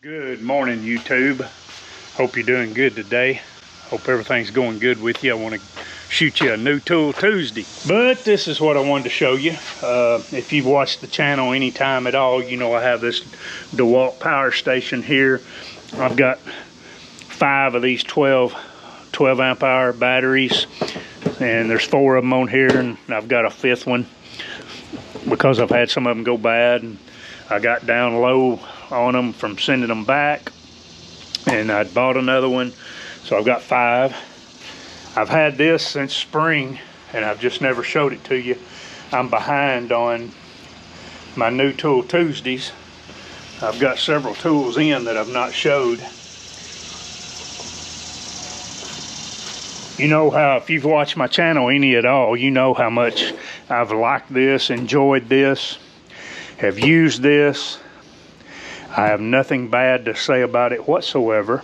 Good morning, YouTube. Hope you're doing good today. Hope everything's going good with you. I want to shoot you a new Tool Tuesday. But this is what I wanted to show you. If you've watched the channel any time at all, you know I have this DeWalt power station here. I've got 5 of these 12 amp hour batteries. And there's 4 of them on here, and I've got a 5th one because I've had some of them go bad. And I got down low on them from sending them back, and I'd bought another one, so I've got 5. I've had this since spring, and I've just never showed it to you. I'm behind on my new Tool Tuesdays. I've got several tools in that I've not showed. You know how, if you've watched my channel any at all, you know how much I've liked this, enjoyed this, have used this. I have nothing bad to say about it whatsoever.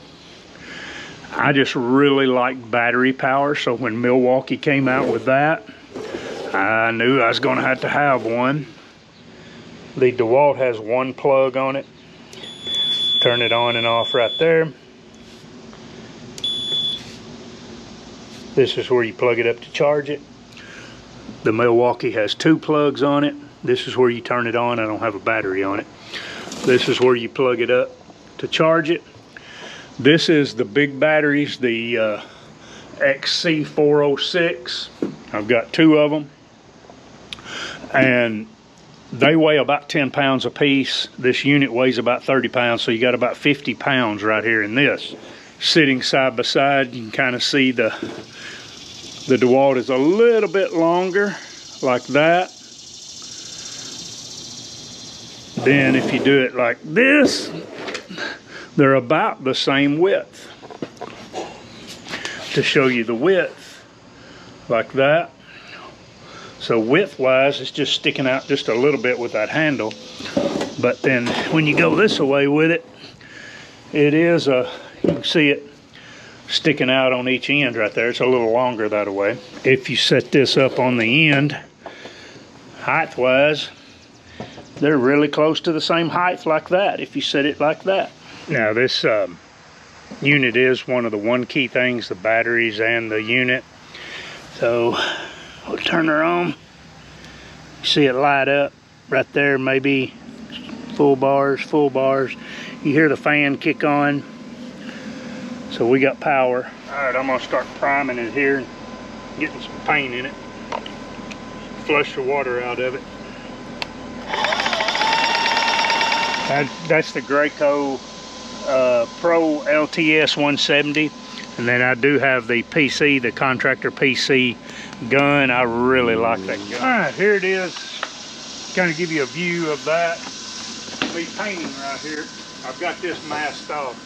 I just really like battery power, so when Milwaukee came out with that, I knew I was going to have one. The DeWalt has 1 plug on it. Turn it on and off right there. This is where you plug it up to charge it. The Milwaukee has 2 plugs on it. This is where you turn it on. I don't have a battery on it. This is where you plug it up to charge it. This is the big batteries, the XC406. I've got 2 of them. And they weigh about 10 pounds a piece. This unit weighs about 30 pounds, so you got about 50 pounds right here in this. Sitting side by side, you can kind of see the DeWalt is a little bit longer, like that. Then if you do it like this, they're about the same width. To show you the width, like that. So width-wise, it's just sticking out just a little bit with that handle. But then when you go this way with it, it is you can see it sticking out on each end right there. It's a little longer that way. If you set this up on the end, height-wise, they're really close to the same height like that if you set it like that. Now this unit is one of the one key things, the batteries and the unit. So we'll turn her on. See it light up right there, maybe full bars. You hear the fan kick on. So we got power. Alright, I'm gonna start priming it here and getting some paint in it. Flush the water out of it. That's the Graco Pro LTS 170, and then I do have the PC, the contractor PC gun. I really like that gun. All right, here it is. Kind of give you a view of that. Be painting right here. I've got this masked off.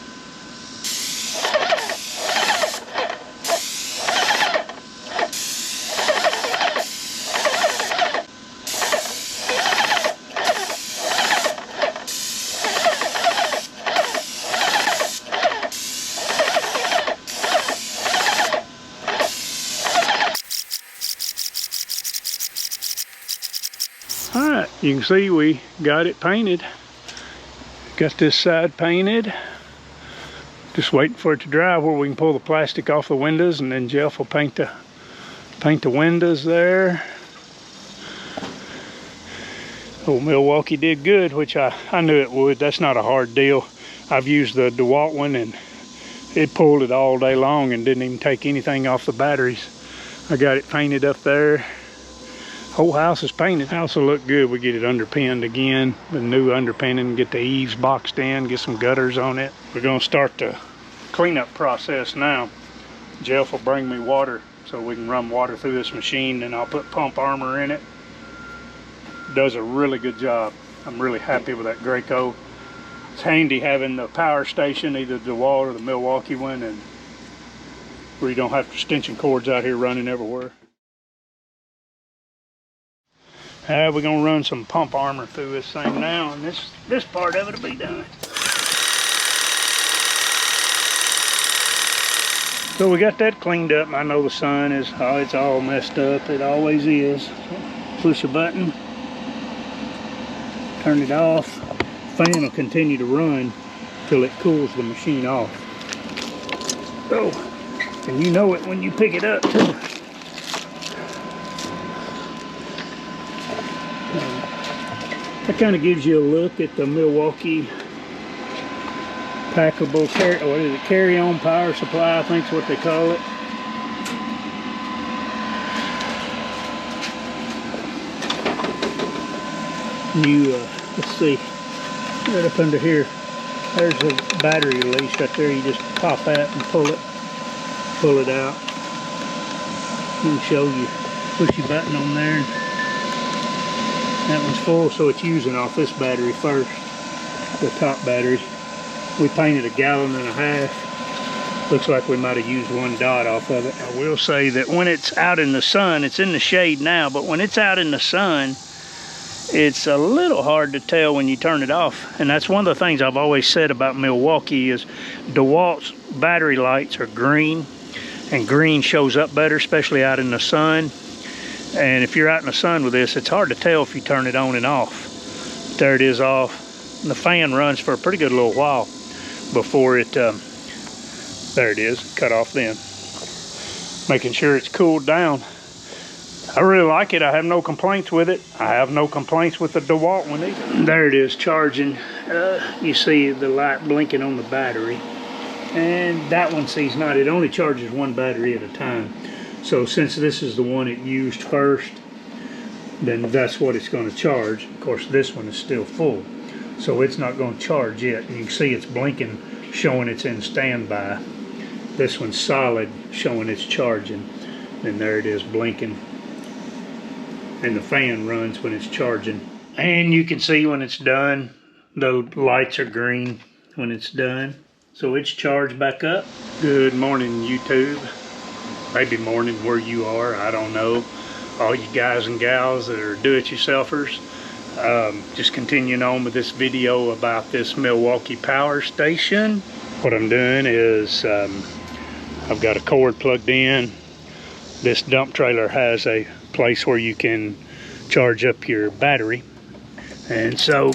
Alright, you can see we got it painted. Got this side painted. Just waiting for it to dry where we can pull the plastic off the windows, and then Jeff will paint the windows there. Oh, Milwaukee did good, which I knew it would. That's not a hard deal. I've used the DeWalt one and it pulled it all day long and didn't even take anything off the batteries. I got it painted up there. Whole house is painted. House will look good. We get it underpinned again, the new underpinning, get the eaves boxed in, get some gutters on it. We're gonna start the cleanup process now. Jeff will bring me water so we can run water through this machine, and I'll put pump armor in it. Does a really good job. I'm really happy with that Graco. It's handy having the power station, either the DeWalt or the Milwaukee one, and where you don't have extension cords out here running everywhere. We're gonna run some pump armor through this thing now, and this part of it will be done. So we got that cleaned up. I know the sun is, it's all messed up. It always is. Push a button, turn it off. Fan will continue to run. till it cools the machine off. Oh, and you know it when you pick it up too. That kind of gives you a look at the Milwaukee packable carry-on power supply, I think is what they call it. You let's see, right up under here, there's a battery release right there. You just pop that and pull it out. Let me show you. Push your button on there. That one's full, so it's using off this battery first, the top battery. We painted 1.5 gallons. Looks like we might have used 1 dot off of it. I will say that when it's out in the sun, it's in the shade now, but when it's out in the sun, it's a little hard to tell when you turn it off. And that's one of the things I've always said about Milwaukee is DeWalt's battery lights are green, and green shows up better, especially out in the sun. And if you're out in the sun with this, it's hard to tell if you turn it on and off. There it is off. And the fan runs for a pretty good little while before it, there it is, cut off then. Making sure it's cooled down. I really like it. I have no complaints with it. I have no complaints with the DeWalt one either. There it is charging. You see the light blinking on the battery. And that one sees not. It only charges 1 battery at a time. So since this is the one it used first, then that's what it's going to charge. Of course, this one is still full, so it's not going to charge yet. And you can see it's blinking, showing it's in standby. This one's solid, showing it's charging. And there it is blinking. And the fan runs when it's charging. And you can see when it's done, the lights are green when it's done. So it's charged back up. Good morning, YouTube. Maybe morning where you are, I don't know. All you guys and gals that are do-it-yourselfers. Just continuing on with this video about this Milwaukee power station. What I'm doing is I've got a cord plugged in. This dump trailer has a place where you can charge up your battery. And so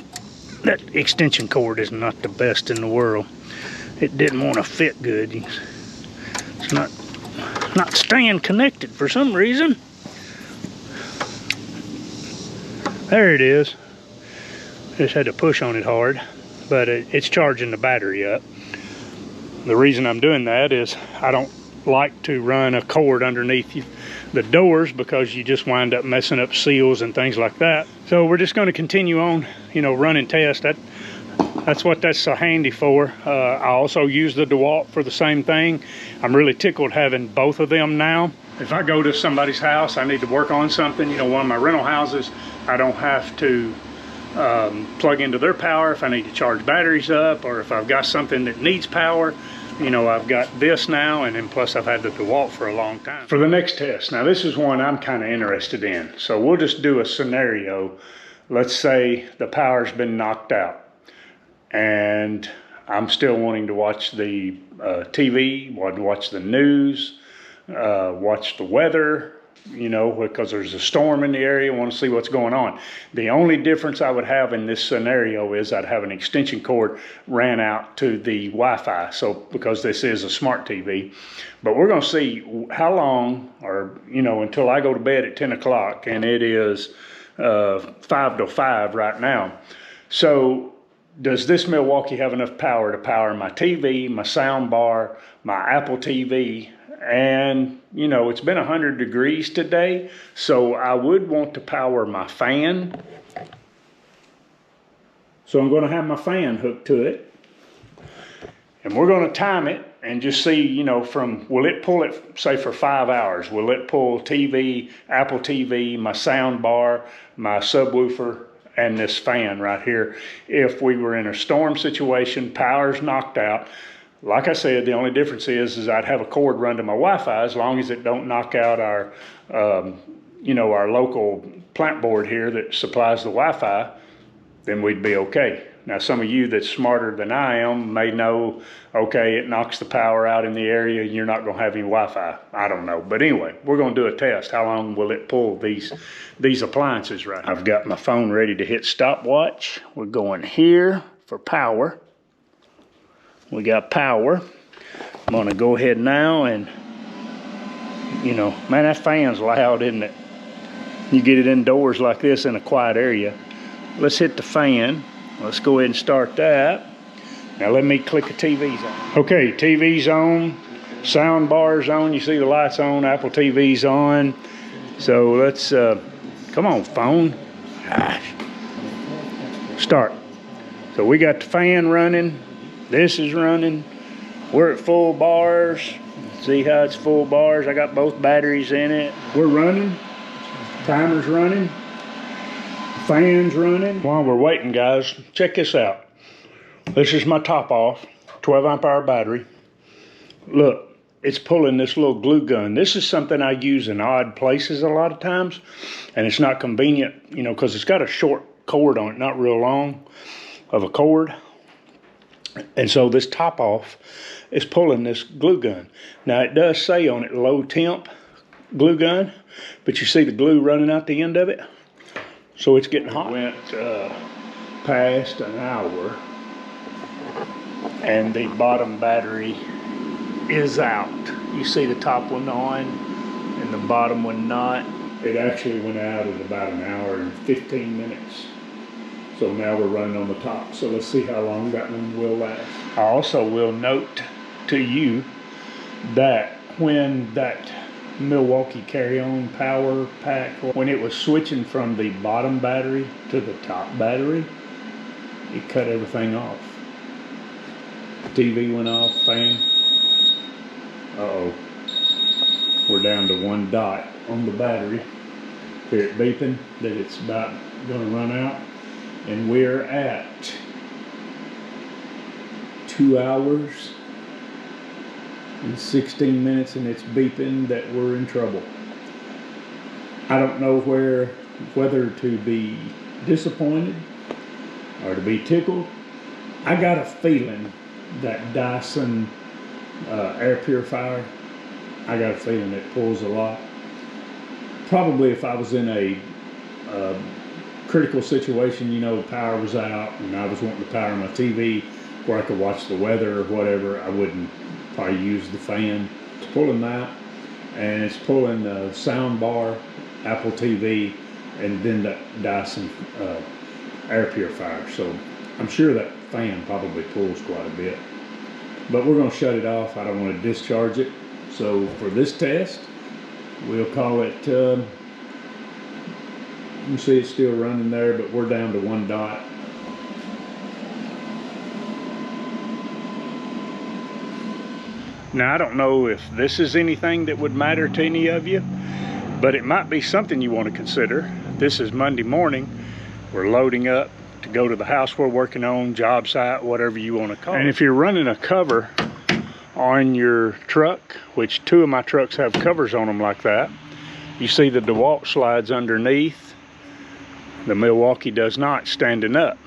that extension cord is not the best in the world. It didn't want to fit good. It's not staying connected for some reason. There it is. Just had to push on it hard, but it's charging the battery up. The reason I'm doing that is I don't like to run a cord underneath the doors because you just wind up messing up seals and things like that. So we're just going to continue on, you know, running tests. That's what that's so handy for. I also use the DeWalt for the same thing. I'm really tickled having both of them now. If I go to somebody's house, I need to work on something, you know, one of my rental houses, I don't have to plug into their power if I need to charge batteries up, or if I've got something that needs power. You know, I've got this now, and then plus I've had the DeWalt for a long time. For the next test, now this is one I'm kind of interested in. So we'll just do a scenario. Let's say the power's been knocked out, and I'm still wanting to watch the TV, want to watch the news, watch the weather, you know, because there's a storm in the area, want to see what's going on. The only difference I would have in this scenario is I'd have an extension cord ran out to the Wi-Fi, so because this is a smart TV. But we're going to see how long, or, you know, until I go to bed at 10 o'clock, and it is 5 to 5 right now. So does this Milwaukee have enough power to power my TV, my sound bar, my Apple TV? And, you know, it's been 100 degrees today, so I would want to power my fan. So I'm going to have my fan hooked to it. And we're going to time it and just see, you know, will it pull it, say, for 5 hours? Will it pull TV, Apple TV, my sound bar, my subwoofer, and this fan right here? If we were in a storm situation, power's knocked out, like I said, the only difference is I'd have a cord run to my Wi-Fi, as long as it don't knock out our, you know, our local plant board here that supplies the Wi-Fi, then we'd be okay. Now, some of you that's smarter than I am may know, okay, it knocks the power out in the area and you're not going to have any Wi-Fi. I don't know. But anyway, we're going to do a test. How long will it pull these appliances right now? I've got my phone ready to hit stopwatch. We're going here for power. We got power. I'm gonna go ahead now and, you know, man, that fan's loud, isn't it? You get it indoors like this in a quiet area. Let's hit the fan. Let's go ahead and start that. Now let me click the TV's on. Okay, TV's on, sound bar's on, you see the lights on, Apple TV's on. So let's, come on phone. Gosh. Start. So we got the fan running, this is running, we're at full bars. See how it's full bars? I got both batteries in it. We're running, timer's running, fan's running. While we're waiting, guys, check this out. This is my top off, 12 amp hour battery. Look, it's pulling this little glue gun. This is something I use in odd places a lot of times, and it's not convenient, you know, because it's got a short cord on it, not real long of a cord. And so this top off is pulling this glue gun. Now it does say on it low temp glue gun, but you see the glue running out the end of it? So it's getting hot. Went past an hour and the bottom battery is out. You see the top one on and the bottom one not. It actually went out in about an hour and 15 minutes. So now we're running on the top. So let's see how long that one will last. I also will note to you that when that Milwaukee carry-on power pack, when it was switching from the bottom battery to the top battery, it cut everything off. TV went off, fan. Uh-oh. We're down to 1 dot on the battery. Hear it beeping that it's about gonna run out. And we're at 2 hours and 16 minutes and it's beeping that we're in trouble. I don't know whether to be disappointed or to be tickled. I got a feeling that Dyson air purifier, I got a feeling it pulls a lot. Probably if I was in a critical situation, you know, power was out and I was wanting to power my TV where I could watch the weather or whatever, I wouldn't probably use the fan. It's pulling that, and it's pulling the sound bar, Apple TV, and then that Dyson air purifier. So I'm sure that fan probably pulls quite a bit. But we're going to shut it off. I don't want to discharge it. So for this test, we'll call it, you can see it's still running there, but we're down to 1 dot. Now, I don't know if this is anything that would matter to any of you, but it might be something you want to consider. This is Monday morning. We're loading up to go to the house we're working on, job site, whatever you want to call it. And if you're running a cover on your truck, which 2 of my trucks have covers on them like that, you see the DeWalt slides underneath. The Milwaukee does not, standing up.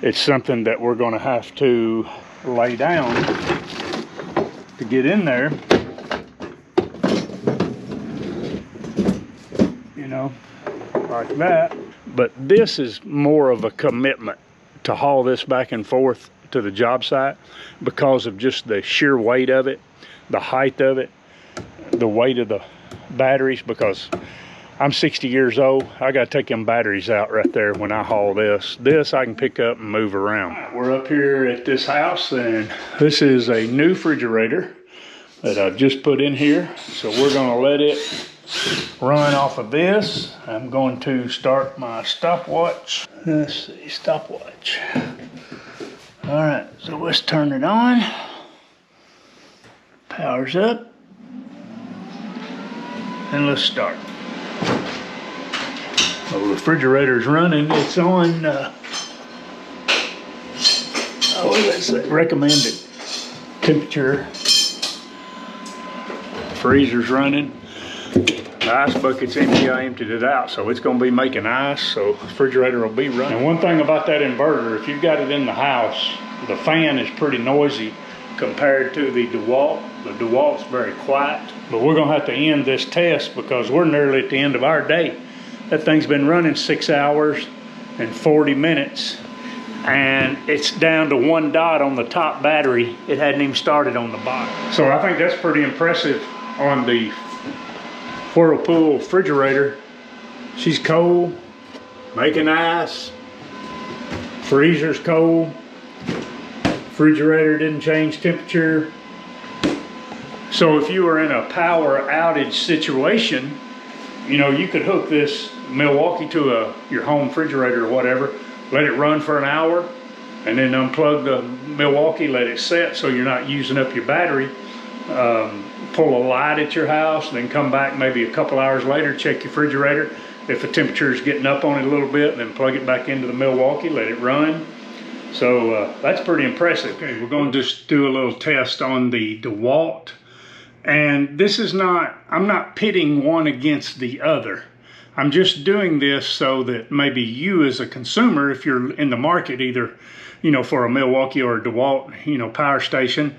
It's something that we're going to have to lay down to get in there, you know, like that. But this is more of a commitment to haul this back and forth to the job site because of just the sheer weight of it, the height of it, the weight of the batteries, because I'm 60 years old. I got to take them batteries out right there when I haul this. This I can pick up and move around. We're up here at this house, and this is a new refrigerator that I've just put in here. So we're going to let it run off of this. I'm going to start my stopwatch. Let's see, stopwatch. All right, so let's turn it on. Power's up. And let's start. The refrigerator's running. It's on, let's say recommended temperature. Freezer's running. The ice bucket's empty. I emptied it out, so it's going to be making ice, so the refrigerator will be running. And one thing about that inverter, if you've got it in the house, the fan is pretty noisy compared to the DeWalt. The DeWalt's very quiet, but we're going to have to end this test because we're nearly at the end of our day. That thing's been running 6 hours and 40 minutes. and it's down to 1 dot on the top battery. It hadn't even started on the bottom. So I think that's pretty impressive on the Whirlpool refrigerator. She's cold, making ice, freezer's cold, refrigerator didn't change temperature. So if you were in a power outage situation, you know, you could hook this Milwaukee to your home refrigerator or whatever, let it run for an hour, and then unplug the Milwaukee, let it set so you're not using up your battery. Pull a light at your house, then come back maybe a couple hours later, check your refrigerator. If the temperature is getting up on it a little bit, then plug it back into the Milwaukee, let it run. So that's pretty impressive. Okay, we're going to just do a little test on the DeWalt. And this is not, I'm not pitting one against the other. I'm just doing this so that maybe you as a consumer, if you're in the market either, you know, for a Milwaukee or a DeWalt, you know, power station,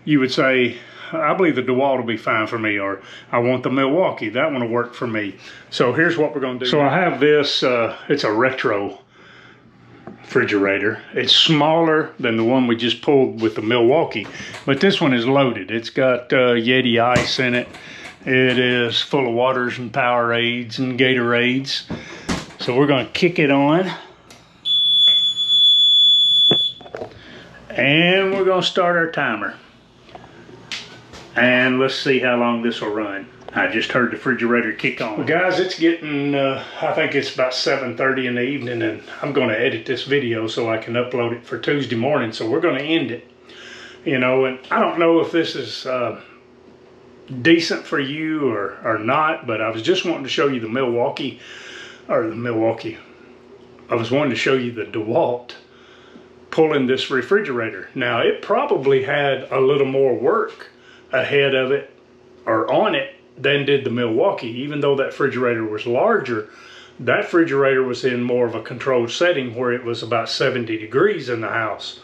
you would say, I believe the DeWalt will be fine for me, or I want the Milwaukee, that one will work for me. So here's what we're going to do. So I have this, it's a retro refrigerator. It's smaller than the one we just pulled with the Milwaukee, but this one is loaded. It's got Yeti ice in it. It is full of waters and Powerades and Gatorades. So we're going to kick it on. And we're going to start our timer. And let's see how long this will run. I just heard the refrigerator kick on. Well, guys, it's getting, I think it's about 7:30 in the evening, and I'm going to edit this video so I can upload it for Tuesday morning. So we're going to end it. You know, and I don't know if this is decent for you or not, but I was just wanting to show you the Milwaukee. I was wanting to show you the DeWalt pulling this refrigerator. Now, it probably had a little more work ahead of it or on it than did the Milwaukee. Even though that refrigerator was larger, that refrigerator was in more of a controlled setting where it was about 70 degrees in the house.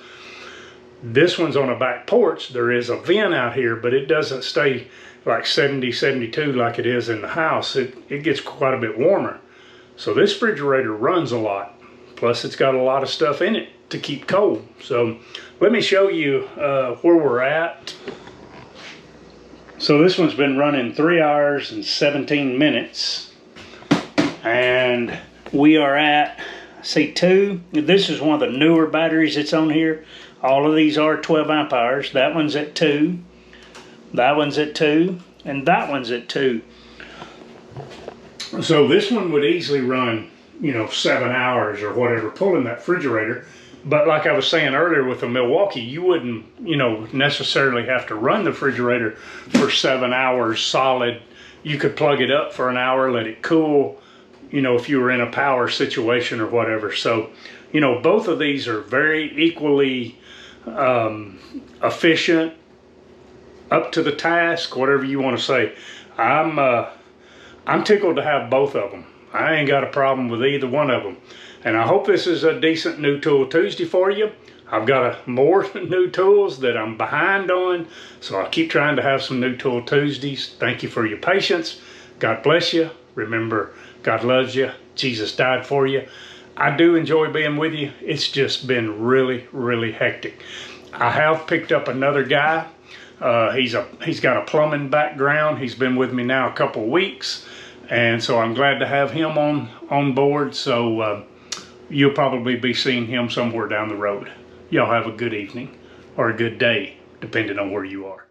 This one's on a back porch. There is a vent out here, but it doesn't stay like 70, 72 like it is in the house. It gets quite a bit warmer. So this refrigerator runs a lot. Plus it's got a lot of stuff in it to keep cold. So let me show you where we're at. So this one's been running 3 hours and 17 minutes. And we are at, say, 2. This is one of the newer batteries that's on here. All of these are 12 amp hours. That one's at 2. That one's at 2. And that one's at 2. So this one would easily run, you know, 7 hours or whatever, pulling that refrigerator. But like I was saying earlier with the Milwaukee, you wouldn't, you know, necessarily have to run the refrigerator for 7 hours solid. You could plug it up for an hour, let it cool, you know, if you were in a power situation or whatever. So, you know, both of these are very equally efficient, up to the task, whatever you want to say. I'm tickled to have both of them. I ain't got a problem with either one of them. And I hope this is a decent new Tool Tuesday for you. I've got more new tools that I'm behind on, so I'll keep trying to have some new Tool Tuesdays. Thank you for your patience. God bless you. Remember, God loves you. Jesus died for you. I do enjoy being with you. It's just been really, really hectic. I have picked up another guy. He's got a plumbing background. He's been with me now a couple weeks, and so I'm glad to have him on board. So you'll probably be seeing him somewhere down the road. Y'all have a good evening or a good day, depending on where you are.